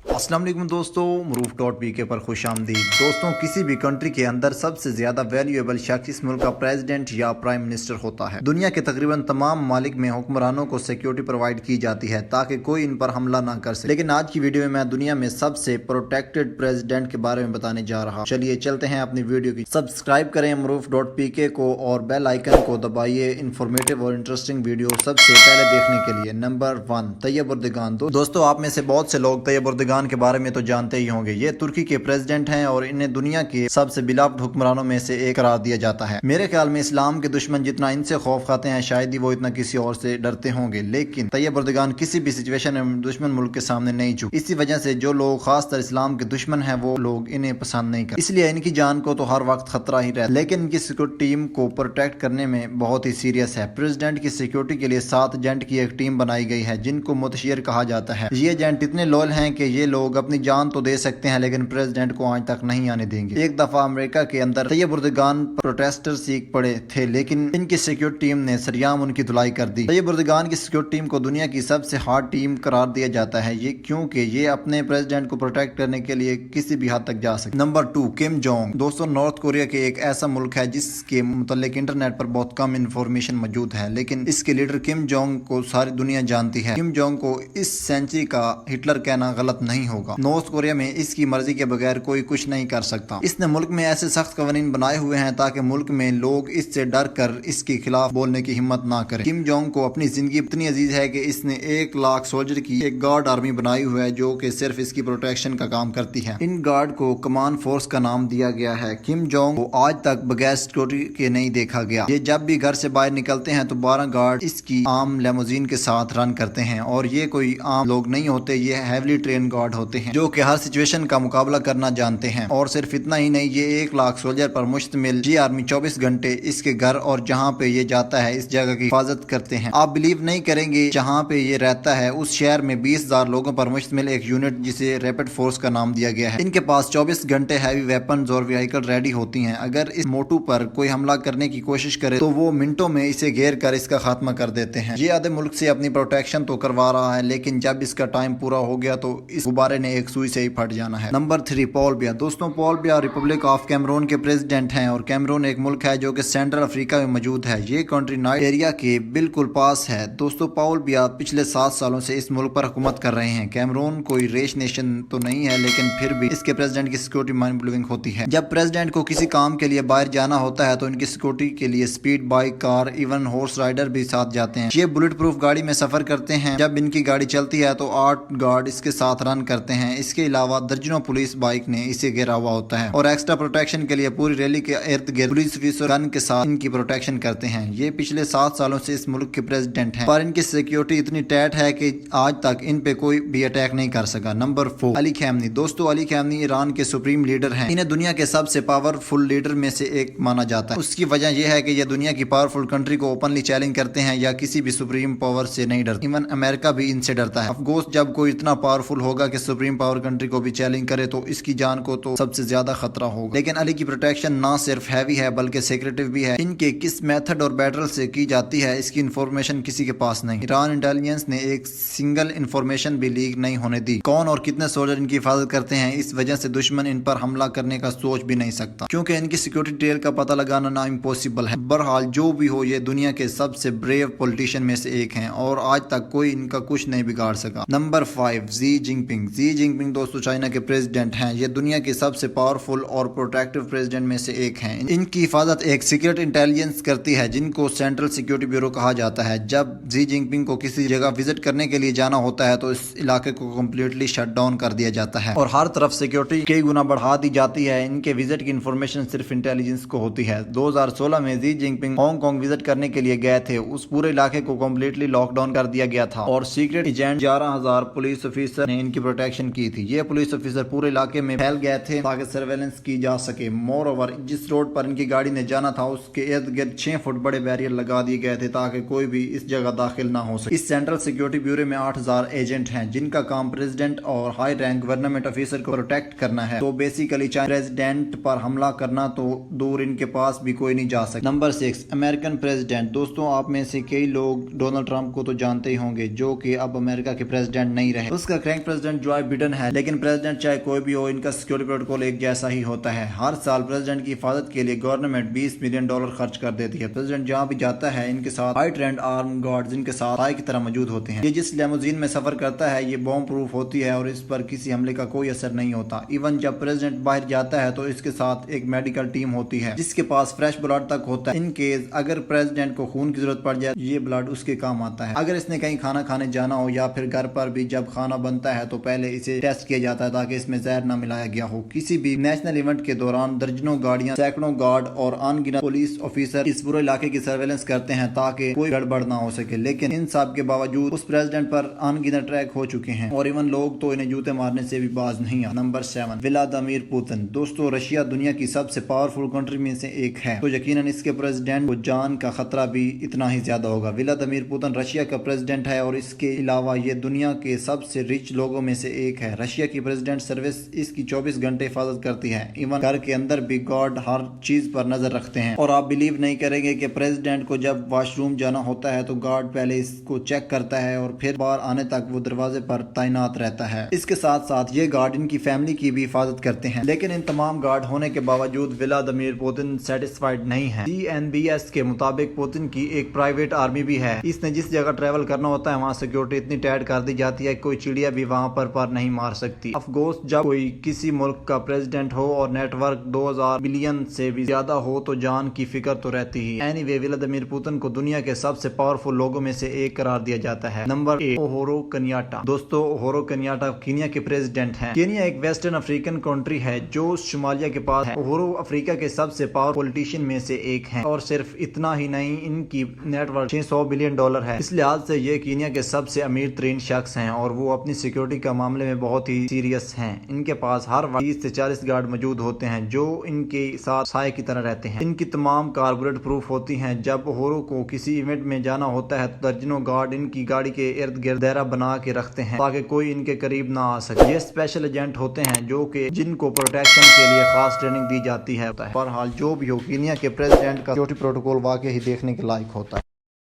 अस्सलाम वालेकुम दोस्तों, रूफ.pk पर खुश आमदीद। दोस्तों, किसी भी कंट्री के अंदर सबसे ज्यादा वैल्यूएबल शख्स इस मुल्क का प्रेसिडेंट या प्राइम मिनिस्टर होता है। दुनिया के तकरीबन तमाम ममालिक में हुक्मरानों को सिक्योरिटी प्रोवाइड की जाती है ताकि कोई इन पर हमला ना कर सके। लेकिन आज की वीडियो में मैं दुनिया में सबसे प्रोटेक्टेड प्रेसिडेंट के बारे में बताने जा रहा हूँ। चलिए चलते हैं अपनी वीडियो की। सब्सक्राइब करें रूफ.pk को और बेल आइकन को दबाइए इंफॉर्मेटिव और इंटरेस्टिंग वीडियो सबसे पहले देखने के लिए। नंबर 1, तैयब उर्दगान। दोस्तों, आप में से बहुत से लोग तैयब उर्दगान के बारे में तो जानते ही होंगे। ये तुर्की के प्रेसिडेंट हैं और इन्हें दुनिया के सबसे बिलाव्ड हुक्मरानों में से एक करार दिया जाता है। मेरे ख्याल में इस्लाम के दुश्मन जितना इनसे खौफ खाते हैं, शायद ही वो इतना किसी और से डरते होंगे। लेकिन तैयब उर्दगान किसी भी सिचुएशन में दुश्मन मुल्क के सामने नहीं झुके। इसी वजह से जो लोग खासतर इस्लाम के दुश्मन हैं वो लोग इन्हें पसंद नहीं करते, इसलिए इनकी जान को तो हर वक्त खतरा ही रहता है। लेकिन इनकी सिक्योरिटी टीम को प्रोटेक्ट करने में बहुत ही सीरियस है। प्रेसिडेंट की सिक्योरिटी के लिए 7 एजेंट की एक टीम बनाई गई है जिनको मुतशिर कहा जाता है। ये एजेंट इतने लॉयल हैं कि ये लोग अपनी जान तो दे सकते हैं लेकिन प्रेसिडेंट को आज तक नहीं आने देंगे। एक दफा अमेरिका के अंदर तैयब उर्दगान प्रोटेस्टर सीख पड़े थे, लेकिन इनकी सिक्योरिटी टीम ने सरियाम उनकी धुलाई कर दी। तैयब उर्दगान की सिक्योरिटी टीम को दुनिया की सबसे हार्ड टीम करार दिया जाता है, ये क्योंकि ये अपने प्रेसिडेंट को प्रोटेक्ट करने के लिए किसी भी हद तक जा सकते। Number 2, Kim Jong. दोस्तों, नॉर्थ कोरिया के एक ऐसा मुल्क है जिसके मुतल्लिक इंटरनेट पर बहुत कम इंफॉर्मेशन मौजूद है, लेकिन इसके लीडर किम जोंग को सारी दुनिया जानती है। किम जोंग को इस सेंचुरी का हिटलर कहना गलत नहीं होगा। नॉर्थ कोरिया में इसकी मर्जी के बगैर कोई कुछ नहीं कर सकता। इसने मुल्क में ऐसे सख्त कवानीन बनाए हुए हैं ताकि मुल्क में लोग इससे डर कर इसके खिलाफ बोलने की हिम्मत ना करें। किम जोंग को अपनी जिंदगी इतनी अजीज है कि इसने 1 लाख सोल्जर की एक गार्ड आर्मी बनाई हुई है जो कि सिर्फ इसकी प्रोटेक्शन का काम करती है। इन गार्ड को कमांड फोर्स का नाम दिया गया है। किम जोंग को आज तक बगैर सिक्योरिटी के नहीं देखा गया। ये जब भी घर से बाहर निकलते हैं तो 12 गार्ड इसकी आम लेमोजीन के साथ रन करते हैं और ये कोई आम लोग नहीं होते, ये हैवीली ट्रेन गार्ड होते हैं जो कि हर सिचुएशन का मुकाबला करना जानते हैं। और सिर्फ इतना ही नहीं, ये 1 लाख सोल्जर पर मुश्तमिल ये आर्मी 24 घंटे इसके घर और जहाँ पे ये जाता है इस जगह की हिफाजत करते हैं। आप बिलीव नहीं करेंगे, जहाँ पे ये रहता है उस शहर में 20,000 लोगों पर मुश्तमिल एक यूनिट जिसे रैपिड फोर्स का नाम दिया गया है। इनके पास 24 घंटे हैवी वेपन्स और व्हीकल रेडी होती हैं। अगर इस मोटू पर कोई हमला करने की कोशिश करे तो वो मिनटों में इसे घेर कर इसका खात्मा कर देते हैं। ये आधे मुल्क से अपनी प्रोटेक्शन तो करवा रहा है, लेकिन जब इसका टाइम पूरा हो गया तो इस गुब्बारे ने एक सुई से ही फट जाना है। नंबर 3, पॉल बिया। दोस्तों, पॉल बिया रिपब्लिक ऑफ कैमरून के प्रेसिडेंट हैं और कैमरून एक मुल्क है जो कि सेंट्रल अफ्रीका में मौजूद है। ये कंट्री नाइट एरिया के बिल्कुल पास है। दोस्तों, पॉल बिया पिछले 7 सालों से इस मुल्क पर हुकूमत कर रहे हैं। कैमरून कोई रेस नेशन तो नहीं है, लेकिन फिर भी इसके प्रेसिडेंट की सिक्योरिटी माइंड ब्लोइंग होती है। जब प्रेसिडेंट को किसी काम के लिए बाहर जाना होता है तो इनकी सिक्योरिटी के लिए speed bike, car, even horse rider भी साथ जाते हैं। ये बुलेट प्रूफ गाड़ी में सफर करते हैं। जब इनकी गाड़ी चलती है तो 8 गार्ड इसके साथ रन करते हैं। इसके अलावा दर्जनों पुलिस बाइक ने इसे घेरा हुआ होता है और एक्स्ट्रा प्रोटेक्शन के लिए पूरी रैली के इर्द गिर्द पुलिस ऑफिसर गन के साथ इनकी प्रोटेक्शन करते हैं। ये पिछले 7 सालों से इस मुल्क के प्रेसिडेंट हैं, पर इनकी सिक्योरिटी इतनी टाइट है कि आज तक इन पे कोई भी अटैक नहीं कर सका। नंबर 4, अली खैमनी। दोस्तों, अली खैमनी ईरान के सुप्रीम लीडर हैं। इन्हें दुनिया के सबसे पावरफुल लीडर में से एक माना जाता है। उसकी वजह यह है कि ये दुनिया की पावरफुल कंट्री को ओपनली चैलेंज करते हैं या किसी भी सुप्रीम पावर से नहीं डरते। इवन अमेरिका भी इनसे डरता है। ऑफकोर्स, जब कोई इतना पावरफुल होगा कि सुप्रीम पावर कंट्री को भी चैलेंज करे तो इसकी जान को तो सबसे ज्यादा खतरा होगा। लेकिन अली की प्रोटेक्शन ना सिर्फ हैवी है बल्कि सीक्रेटिव भी है। इनके किस मेथड और बैटल से की जाती है इसकी इंफॉर्मेशन किसी के पास नहीं। ईरान इंटेलिजेंस ने एक सिंगल इंफॉर्मेशन भी लीक नहीं होने दी। कौन और कितने सोल्जर इनकी हिफाजत करते हैं, इस वजह से दुश्मन इन पर हमला करने का सोच भी नहीं सकता, क्योंकि इनकी सिक्योरिटी डिटेल का पता लगाना ना इम्पॉसिबल है। बहरहाल, जो भी हो, ये दुनिया के सबसे ब्रेव पॉलिटिशियन में से एक हैं और आज तक कोई इनका कुछ नहीं बिगाड़ सका। Number 5, Xi Jinping. Xi Jinping दोस्तों चाइना के प्रेसिडेंट हैं। ये दुनिया के सबसे पावरफुल और प्रोटेक्टिव प्रेसिडेंट में से एक हैं। इनकी हिफाजत एक सीक्रेट इंटेलिजेंस करती है जिनको सेंट्रल सिक्योरिटी ब्यूरो कहा जाता है। जब जी जिनपिंग को किसी जगह विजिट करने के लिए जाना होता है तो इस इलाके को कम्प्लीटली शट डाउन कर दिया जाता है और हर तरफ सिक्योरिटी कई गुना बढ़ा दी जाती है। इनके विजिट की इन्फॉर्मेशन सिर्फ इंटेलिजेंस को होती है। 2016 में जी जिनपिंग हांगकांग विजिट करने के लिए गए थे। उस पूरे इलाके को कम्प्लीटली लॉकडाउन कर दिया गया था और सीक्रेट एजेंट 11,000 पुलिस ऑफिसर ने इनकी प्रोटेक्शन की थी। ये पुलिस ऑफिसर पूरे इलाके में फैल गए थे ताकि सर्वेलेंस की जा सके। मोर ओवर, जिस रोड पर इनकी गाड़ी ने जाना था उसके इर्द गिर्द 6 फुट बड़े बैरियर लगा दिए गए थे ताकि कोई भी इस जगह दाखिल ना हो सके। इस सेंट्रल सिक्योरिटी ब्यूरो में 8,000 एजेंट हैं जिनका काम प्रेसिडेंट और हाई रैंक गवर्नमेंट ऑफिसर को प्रोटेक्ट करना है। तो बेसिकली चाहे प्रेसिडेंट पर हमला करना तो दूर इनके पास भी कोई नहीं जा सकता। Number 6, American president. दोस्तों, आप में से कई लोग डोनाल्ड ट्रंप को तो जानते ही होंगे, जो कि अब अमेरिका के प्रेसिडेंट नहीं रहे। उसका crank president president Joe Biden है, लेकिन प्रेसिडेंट चाहे कोई भी हो, इनका सिक्योरिटी प्रोटोकॉल एक जैसा ही होता है। हर साल प्रेसिडेंट की हिफाजत के लिए गवर्नमेंट $20 मिलियन खर्च कर देती है। प्रेसिडेंट जहाँ भी जाता है, इनके साथ हाई ट्रेंड आर्म गार्ड्स इनके साथ साय की तरह मौजूद होते हैं। ये जिस लेमोजीन में सफर करता है, ये बॉम्ब प्रूफ होती है और इस पर किसी हमले का कोई असर नहीं होता। इवन जब प्रेसिडेंट बाहर जाता है तो इसके साथ एक मेडिकल टीम होती है जिसके पास फ्रेश ब्लड तक होता है। इन केस अगर प्रेसिडेंट को खून की जरूरत पड़ जाए, ये ब्लड उसके काम आता है। अगर इसने कहीं खाना खाने जाना हो या फिर घर पर भी जब खाना बनता है तो पहले इसे टेस्ट किया जाता है ताकि इसमें जहर न मिलाया गया हो। किसी भी नेशनल इवेंट के दौरान दर्जनों गाड़ियां, सैकड़ों गार्ड और अनगिनत पुलिस ऑफिसर इस पूरे इलाके की सर्वेलेंस करते हैं ताकि कोई गड़बड़ ना हो सके। लेकिन इन सब के बावजूद उस प्रेसिडेंट पर अनगिनत ट्रैक हो चुके हैं और इवन लोग तो इन्हें जूते मारने से भी बाज नहीं आ। Number 7, Vladimir Putin. दोस्तों, रशिया दुनिया की सबसे पावरफुल कंट्री में से एक है, तो यकीनन इसके प्रेसिडेंट को जान का खतरा भी इतना ही ज्यादा होगा। व्लादिमीर पुतिन रशिया का प्रेसिडेंट है और इसके अलावा ये दुनिया के सबसे रिच लोगों में से एक है। रशिया की प्रेसिडेंट सर्विस इसकी 24 घंटे हिफाजत करती है। इवन घर के अंदर भी गार्ड हर चीज पर नजर रखते हैं और आप बिलीव नहीं करेंगे कि प्रेसिडेंट को जब वॉशरूम जाना होता है तो गार्ड पहले इसको चेक करता है और फिर बाहर आने तक वो दरवाजे पर तैनात रहता है। इसके साथ साथ ये गार्ड इनकी फैमिली की भी हिफाजत करते हैं। लेकिन इन तमाम गार्ड होने के बावजूद व्लादिमीर पुतिन सेटिस्फाइड नहीं है। CNBS के मुताबिक पुतिन की एक प्राइवेट आर्मी भी है। इसने जिस जगह ट्रेवल करना होता है वहाँ सिक्योरिटी इतनी टाइट कर दी जाती है, कोई चिड़िया भी वहाँ पर नहीं मार सकती। ऑफ कोर्स, जब कोई किसी मुल्क का प्रेसिडेंट हो और नेटवर्क 2000 बिलियन से भी ज्यादा हो तो जान की फिक्र तो रहती ही। एनीवे, व्लादिमीर पुतिन को दुनिया के सबसे पावरफुल लोगों में से एक करार दिया जाता है। Number 8, Uhuru Kenyatta. दोस्तों, उहुरु केन्याटा कीनिया के प्रेसिडेंट हैं। कीनिया एक वेस्टर्न अफ्रीकन कंट्री है जो सोमालिया के पास है। उहुरु अफ्रीका के सबसे पावरफुल पॉलिटिशियन में से एक हैं और सिर्फ इतना ही नहीं, इनकी नेटवर्क $600 बिलियन है। इस लिहाज से ये कीनिया के सबसे अमीर तरीन शख्स हैं और वो अपनी सिक्योरिटी का मामले में बहुत ही सीरियस हैं। इनके पास हर वक्त 30 से 40 गार्ड मौजूद होते हैं जो इनके साथ साय की तरह रहते हैं। इनकी तमाम कार बुलेट प्रूफ होती हैं। जब उहुरु को किसी इवेंट में जाना होता है तो दर्जनों गार्ड इनकी गाड़ी के इर्द गिर्द दायरा बना के रखते हैं ताकि कोई इनके करीब ना आ सके। ये स्पेशल एजेंट होते हैं जो कि जिनको प्रोटेक्शन के लिए खास ट्रेनिंग दी जाती है। बहरहाल जो भी हो, कीनिया के प्रेसिडेंट का सिक्योरिटी प्रोटोकॉल वाकई ही देखने के लायक होता है।